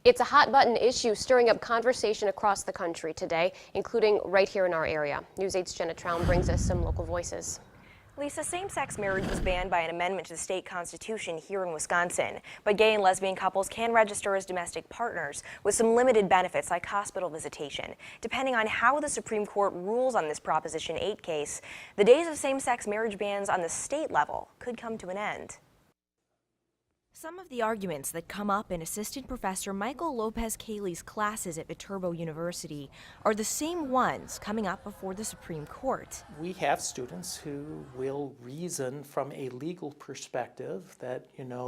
It's a hot-button issue stirring up conversation across the country today, including right here in our area. News 8's Jenna Traum brings us some local voices. Lisa, same-sex marriage was banned by an amendment to the state constitution here in Wisconsin, but gay and lesbian couples can register as domestic partners with some limited benefits like hospital visitation. Depending on how the Supreme Court rules on this Proposition 8 case, the days of same-sex marriage bans on the state level could come to an end. Some of the arguments that come up in Assistant Professor Michael Lopez-Cayley's classes at Viterbo University are the same ones coming up before the Supreme Court. We have students who will reason from a legal perspective that,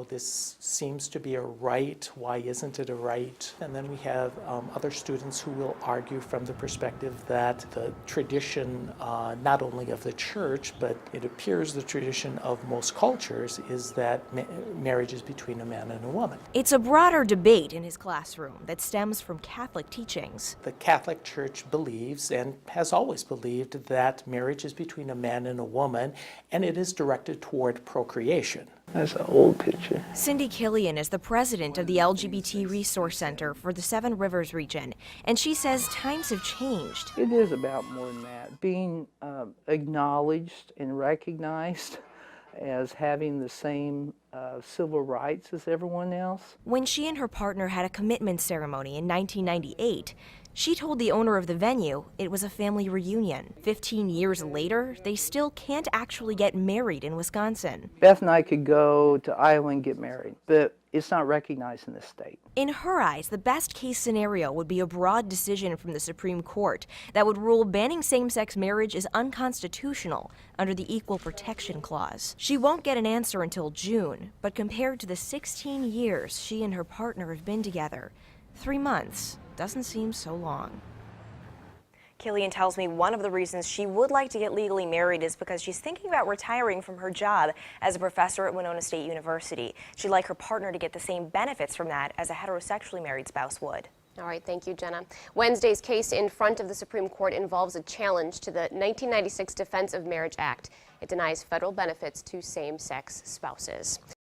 this seems to be a right, why isn't it a right? And then we have other students who will argue from the perspective that the tradition, not only of the church, but it appears the tradition of most cultures is that marriage is between a man and a woman. It's a broader debate in his classroom that stems from Catholic teachings. The Catholic Church believes and has always believed that marriage is between a man and a woman, and it is directed toward procreation. That's an old picture. Cindy Killian is the president of the LGBT Resource Center for the Seven Rivers region, and she says times have changed. It is about more than that. Being acknowledged and recognized as having the same civil rights as everyone else. When she and her partner had a commitment ceremony in 1998, she told the owner of the venue it was a family reunion. 15 years later, they still can't actually get married in Wisconsin. Beth and I could go to Iowa and get married, but it's not recognized in this state. In her eyes, the best case scenario would be a broad decision from the Supreme Court that would rule banning same-sex marriage is unconstitutional under the Equal Protection Clause. She won't get an answer until June, but compared to the 16 years she and her partner have been together, 3 months doesn't seem so long. Killian tells me one of the reasons she would like to get legally married is because she's thinking about retiring from her job as a professor at Winona State University. She'd like her partner to get the same benefits from that as a heterosexually married spouse would. All right, thank you, Jenna. Wednesday's case in front of the Supreme Court involves a challenge to the 1996 Defense of Marriage Act. It denies federal benefits to same-sex spouses.